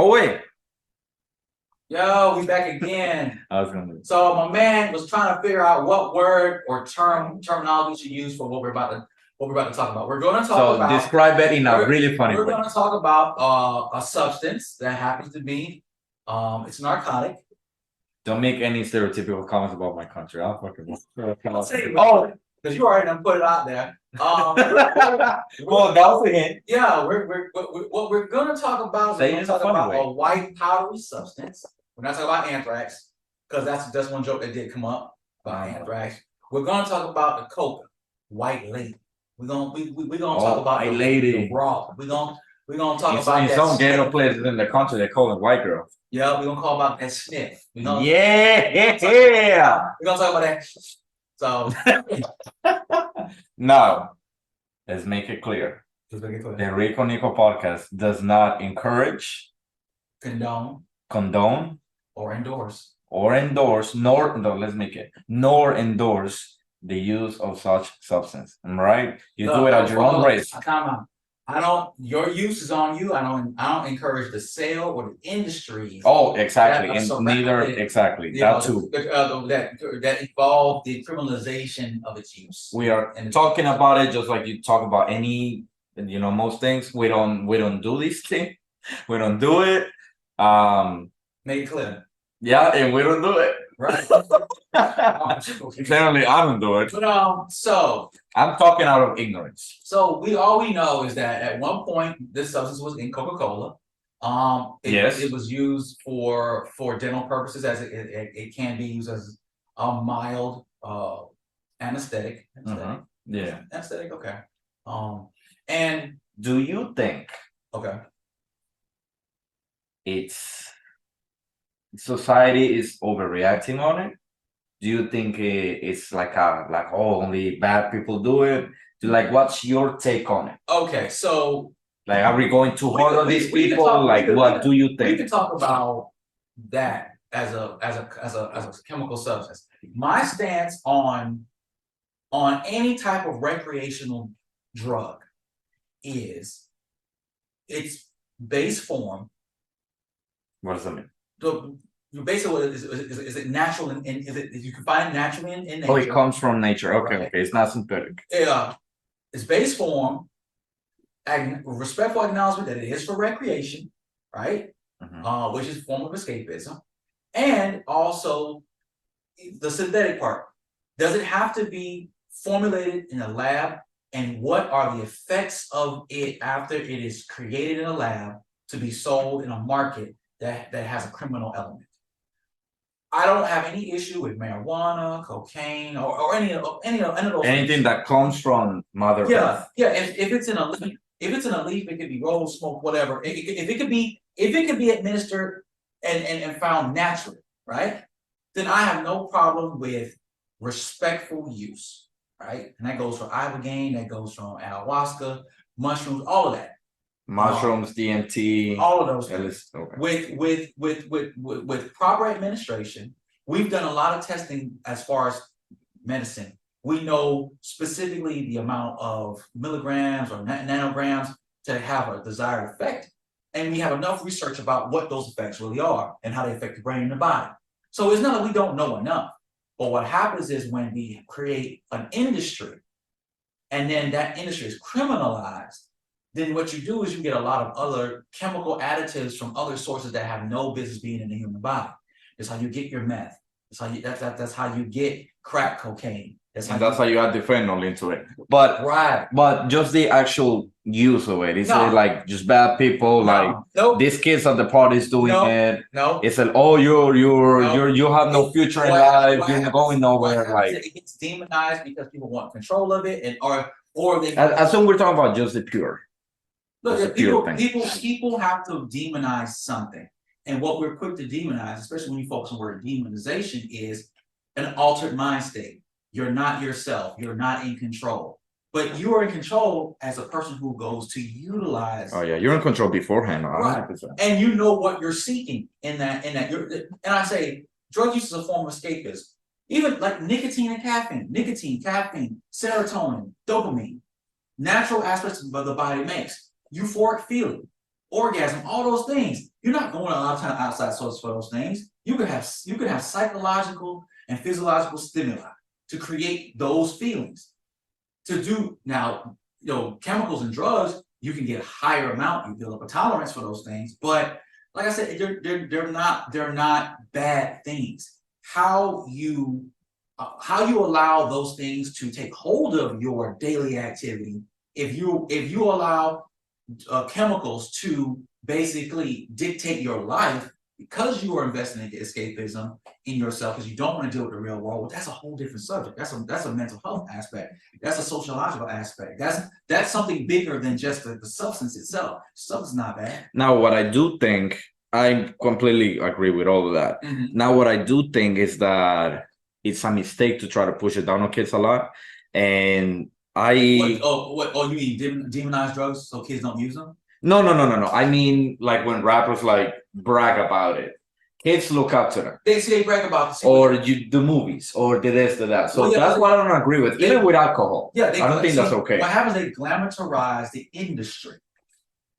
Oh wait. Yo, we back again. I was gonna. So my man was trying to figure out what word or terminology to use for what we're about to talk about. We're going to talk about. Describe it in a really funny way. We're going to talk about a substance that happens to be it's narcotic. Don't make any stereotypical comments about my country. I'll fucking. I'll say because you already done put it out there. Well, that was a hint. Yeah, what we're going to talk about is we're going to talk about a white powdery substance. We're not talking about anthrax because that's one joke that did come up about anthrax. We're going to talk about the coca, white lady. We're gonna talk about the raw. We're gonna talk about in some ghetto places in the country they call it white girl. Yeah, we're gonna call about that sniff. We're gonna talk about that. So now, let's make it clear. The Rico Nico podcast does not encourage, condone, or endorse, nor endorse the use of such substance. Am I right? You do it at your own risk. Your use is on you. I don't encourage the sale or the industries. Oh, exactly. And neither exactly. That too. That involve the criminalization of its use. We are talking about it just like you talk about any, most things. We don't do these things. We don't do it. Make it clear. Yeah, and we don't do it. Right. Generally, I don't do it. But so I'm talking out of ignorance. So all we know is that at one point this substance was in Coca-Cola. Yes, it was used for dental purposes, as it can be used as a mild anesthetic. Yeah, anesthetic. Okay. And do you think? Okay. Society is overreacting on it? Do you think it's like only bad people do it? What's your take on it? Okay, so are we going to hard on these people? What do you think? We can talk about that as a chemical substance. My stance on any type of recreational drug is its base form. What does that mean? Basically, is it natural and is it you can find it naturally in nature? Oh, it comes from nature. Okay, right. Okay, it's not synthetic. Yeah, its base form, respectful acknowledgement that it is for recreation, right? Which is a form of escapism, and also the synthetic part. Does it have to be formulated in a lab? And what are the effects of it after it is created in a lab to be sold in a market that has a criminal element? I don't have any issue with marijuana, cocaine, or any of those. Anything things that comes from Mother Earth. Yeah. If it's in a leaf, it could be rolled, smoke, whatever. If it could be administered and found naturally, right? Then I have no problem with respectful use, right? And that goes for ibogaine, that goes from ayahuasca, mushrooms, all of that. Mushrooms, DMT, all of those things. Okay. With proper administration, we've done a lot of testing as far as medicine. We know specifically the amount of milligrams or nanograms to have a desired effect, and we have enough research about what those effects really are and how they affect the brain and the body. So it's not that we don't know enough, but what happens is when we create an industry, and then that industry is criminalized, then what you do is you get a lot of other chemical additives from other sources that have no business being in the human body. That's how you get your meth. That's how you get crack cocaine. That's how you add the phenol into it. But just the actual use of it. Is it just bad people? These kids at the parties doing it. No. It's you have no future in life. You're going nowhere. It gets demonized because people want control of it, or they. I assume we're talking about just the pure. Look, people have to demonize something, and what we're quick to demonize, especially when you focus on the word demonization, is an altered mind state. You're not yourself. You're not in control, but you are in control as a person who goes to utilize. Oh yeah, you're in control beforehand, right? And you know what you're seeking in that. And I say, drug use is a form of escapism. Even like nicotine and caffeine, serotonin, dopamine, natural aspects of the body makes. Euphoric feeling. orgasm, all those things. You're not going a lot of time outside sources for those things. You could have psychological and physiological stimuli to create those feelings. To do now, chemicals and drugs, you can get a higher amount, you build up a tolerance for those things. But like I said, they're not bad things. How you allow those things to take hold of your daily activity, if you allow chemicals to basically dictate your life because you are investing in escapism in yourself because you don't want to deal with the real world, well, that's a whole different subject. That's a mental health aspect. That's a sociological aspect. That's something bigger than just the substance itself. Substance is not bad. Now, what I do think, I completely agree with all of that. Now, what I do think is that it's a mistake to try to push it down on kids a lot. And you mean demonize drugs so kids don't use them? No. I mean, like when rappers like brag about it, kids look up to them. They brag about it. Or the movies, or the this, the that. So that's what I don't agree with. Even with alcohol, I don't think that's okay. What happens? They glamorize the industry.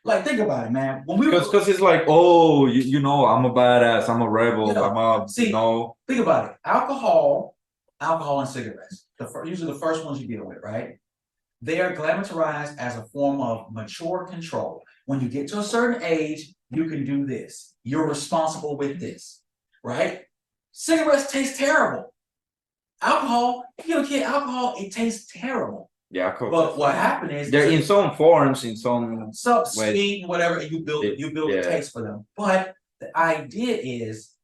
Like, think about it, man. Because it's like, oh, I'm a badass, I'm a rebel, think about it. Alcohol and cigarettes. Usually the first ones you deal with, right? They are glamorized as a form of mature control. When you get to a certain age, you can do this. You're responsible with this, right? Cigarettes taste terrible. Alcohol, if you get alcohol, it tastes terrible. Yeah, cool. But what happened is they're in some forms, in some sweet, whatever, and you build a taste for them. But the idea is,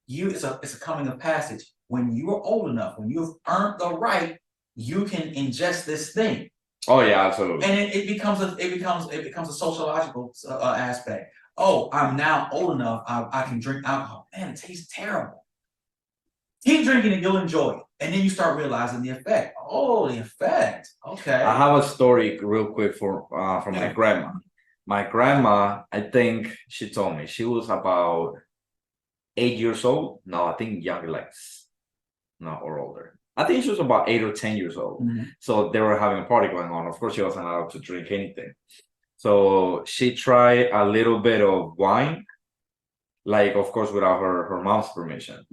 it's a coming of passage. When you are old enough, when you've earned the right, you can ingest this thing. Oh yeah, absolutely. And it becomes a sociological aspect. Oh, I'm now old enough. I can drink alcohol. Man, it tastes terrible. Keep drinking it, you'll enjoy it. And then you start realizing the effect. Oh, the effect. Okay. I have a story real quick from my grandma. My grandma, I think she told me she was about 8 years old. No, I think younger, or older. I think she was about 8 or 10 years old. So they were having a party going on. Of course, she wasn't allowed to drink anything. So she tried a little bit of wine, of course, without her mom's permission.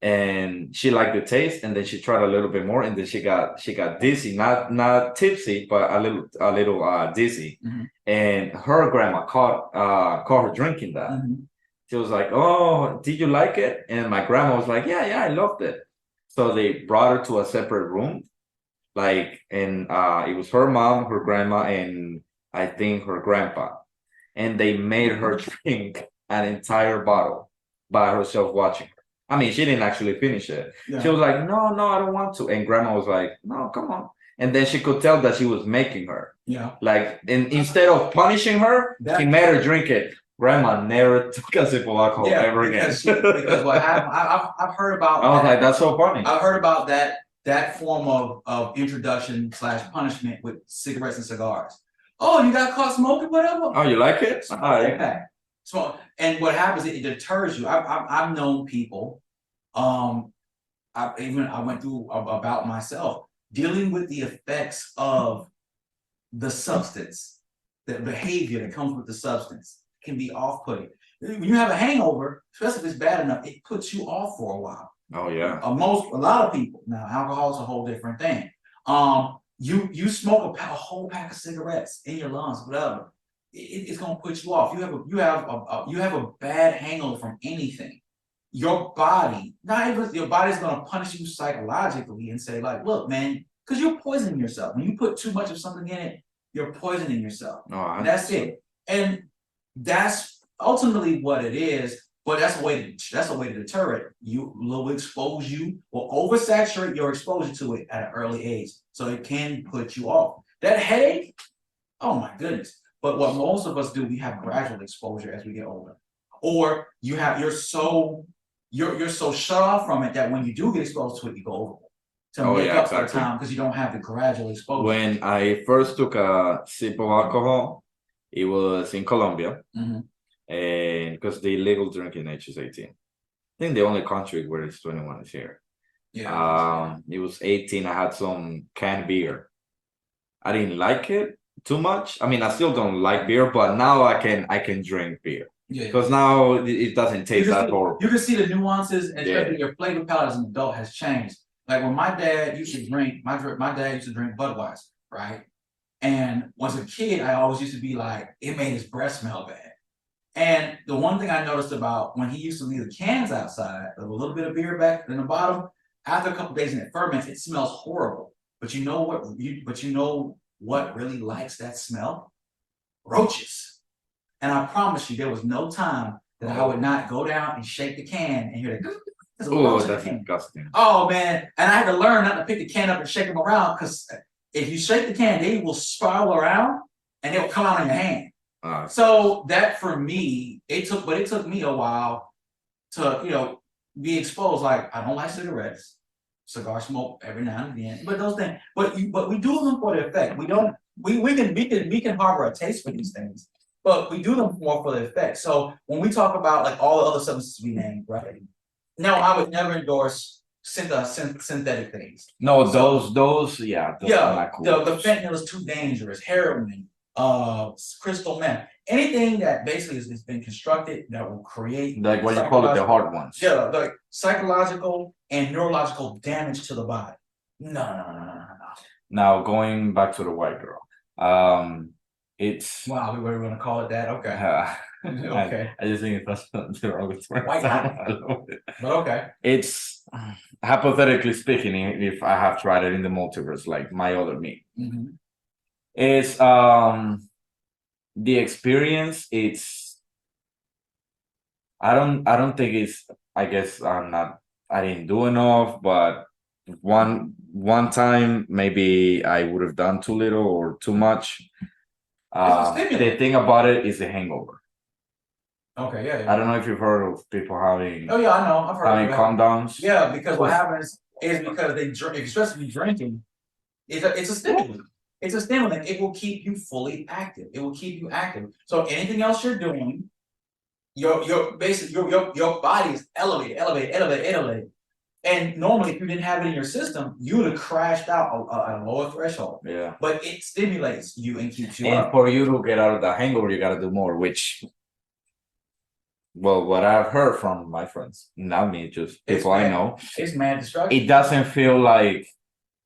And she liked the taste, and then she tried a little bit more, and then she got dizzy, not tipsy, but a little dizzy. And her grandma caught her drinking that. She was like, "Oh, did you like it?" And my grandma was like, "Yeah, I loved it." So they brought her to a separate room, and it was her mom, her grandma, and I think her grandpa, and they made her drink an entire bottle by herself watching her. I mean, she didn't actually finish it. Yeah. She was like, no, I don't want to. And grandma was like, no, come on. And then she could tell that she was making her. Yeah. And instead of punishing her, he made her drink it. Grandma never took a sip of alcohol ever again. Because what happened, I've heard about. I was like, that's so funny. I've heard about that form of introduction / punishment with cigarettes and cigars. Oh, you got caught smoking, whatever. Oh, you like it? So, and what happens, it deters you. I've known people, I went through about myself, dealing with the effects of the substance, the behavior that comes with the substance can be off-putting. When you have a hangover, especially if it's bad enough, it puts you off for a while. Oh yeah. A lot of people. Now, alcohol is a whole different thing. You smoke a whole pack of cigarettes in your lungs, whatever. It's gonna put you off. You have a bad hangover from anything. Your body's gonna punish you psychologically and say, like, look, man, because you're poisoning yourself. When you put too much of something in it, you're poisoning yourself. Oh, that's it. And that's ultimately what it is. But that's a way to deter it. Will expose you, will oversaturate your exposure to it at an early age, so it can put you off. That headache, oh my goodness. But what most of us do, we have gradual exposure as we get older, or you're so shut off from it that when you do get exposed to it, you go overboard to make up for the time because you don't have the gradual exposure. When I first took a sip of alcohol, it was in Colombia, and because the legal drinking age is 18. I think the only country where it's 21 is here. Yeah. It was 18. I had some canned beer. I didn't like it, too much. I mean, I still don't like beer, but now I can drink beer Yeah. because now it doesn't taste that horrible. You can see the nuances, and especially your flavor palate as an adult has changed. Like when my dad used to drink, my dad used to drink Budweiser, right? And as a kid, I always used to be like, it made his breath smell bad. And the one thing I noticed about when he used to leave the cans outside, with a little bit of beer back in the bottom, after a couple days and it ferments, it smells horrible. But you know what really likes that smell? Roaches. And I promise you, there was no time that I would not go down and shake the can and hear the oh, that's disgusting. Oh man. And I had to learn not to pick the can up and shake them around, because if you shake the can, they will spiral around and they'll come out in your hand. So that for me, it took me a while to, be exposed. Like, I don't like cigarettes, cigar smoke every now and again, but those things, but we do them for the effect. We can harbor a taste for these things, but we do them more for the effect. So when we talk about like all the other substances we named, right? No, I would never endorse synthetic things. No, those are not cool. The fentanyl is too dangerous. Heroin, crystal meth, anything that basically has been constructed that will create, like what you call it, the hard ones. Yeah, like psychological and neurological damage to the body. No. Now going back to the white girl, it's wow, we were going to call it that. Okay. Okay. I just think that's the wrong word. White but okay. It's hypothetically speaking, if I have tried it in the multiverse, like my other me. It's the experience. I don't think it's, I guess I didn't do enough, but one time maybe I would have done too little or too much. The thing about it is the hangover. Okay, yeah. I don't know if you've heard of people having. Oh yeah, I know. I've heard having calm downs. Yeah, because what happens is because they drink, especially drinking, it's a stimulant. It's a stimulant. It will keep you fully active. It will keep you active. So anything else you're doing, your body is elevated. And normally, if you didn't have it in your system, you would have crashed out at a lower threshold. Yeah. But it stimulates you and keeps you up. And for you to get out of the hangover, you got to do more, which, well, what I've heard from my friends, not me, just people I know, it's mad destruction. It doesn't feel like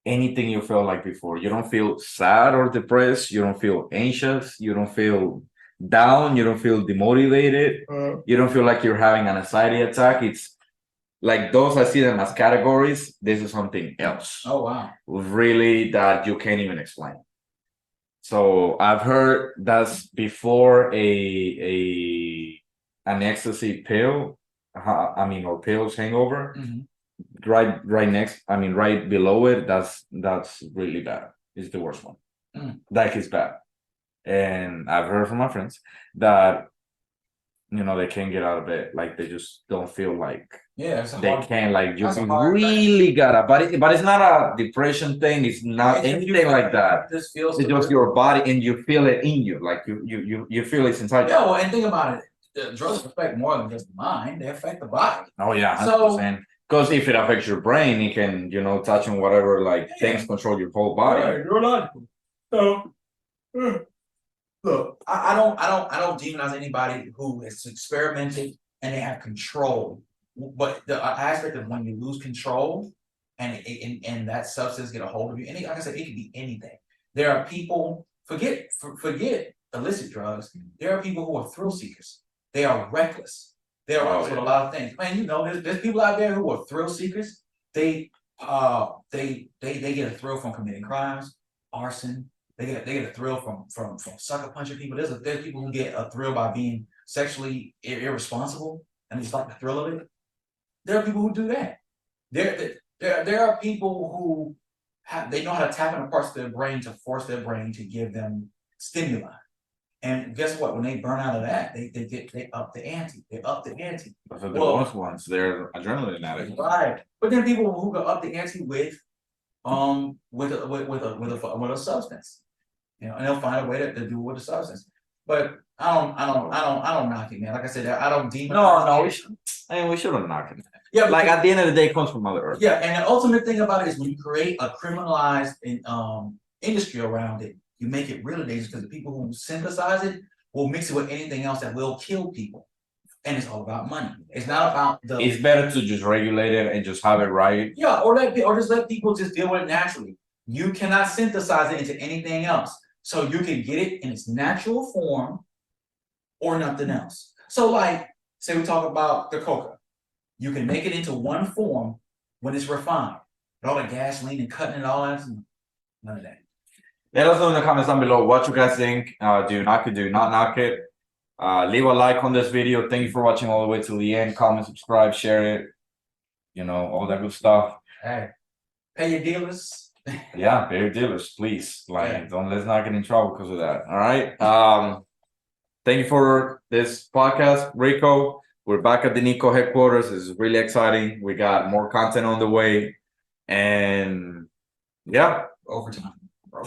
anything you felt like before. You don't feel sad or depressed. You don't feel anxious. You don't feel down. You don't feel demotivated. You don't feel like you're having an anxiety attack. It's like those, I see them as categories. This is something else. Oh, wow. Really, that you can't even explain. So I've heard that's before an ecstasy pill, or pills hangover. Right below it, that's really bad. It's the worst one. That is bad. And I've heard from my friends that they can't get out of it. Like they just don't feel like they can. Like you really gotta, but it's not a depression thing. It's not anything like that. It's just your body, and you feel it in you. Like you feel it's inside. Yeah, well, and think about it. The drugs affect more than just the mind; they affect the body. Oh yeah, 100%. Because if it affects your brain, it can, touch on whatever things control your whole body. Right, neurological. So, look, I don't demonize anybody who is experimenting and they have control. But the aspect of when you lose control and that substance get a hold of you, and like I said, it can be anything. There are people, forget illicit drugs. There are people who are thrill seekers. They are reckless. They are reckless with a lot of things. Man, there's people out there who are thrill seekers. They get a thrill from committing crimes, arson. They get a thrill from sucker punching people. There's people who get a thrill by being sexually irresponsible and just like the thrill of it. There are people who do that. There are people who they know how to tap into parts of their brain to force their brain to give them stimuli. And guess what? When they burn out of that, they up the ante. They up the ante. Those are the worst ones. They're adrenaline addicts. Right. But then people who go up the ante with a substance. And they'll find a way to do it with a substance. But I don't knock it, man. Like I said, I don't demonize. No, we shouldn't knock it. Yeah, like at the end of the day, it comes from Mother Earth. Yeah, and the ultimate thing about it is when you create a criminalized industry around it, you make it really dangerous because the people who synthesize it will mix it with anything else that will kill people. And it's all about money. It's not about the. It's better to just regulate it and just have it right. Yeah, or just let people just deal with it naturally. You cannot synthesize it into anything else. So you can get it in its natural form or nothing else. So like, say we talk about the coca. You can make it into one form when it's refined. But all the gasoline and cutting it all out, none of that. Let us know in the comments down below what you guys think. Do you knock it? Do you not knock it? Leave a like on this video. Thank you for watching all the way to the end. Comment, subscribe, share it. You know, all that good stuff. Hey, pay your dealers. Yeah, pay your dealers, please. Like, let's not get in trouble because of that. All right. Thank you for this podcast, Rico. We're back at the Nico headquarters. This is really exciting. We got more content on the way. And yeah. Overtime, bro.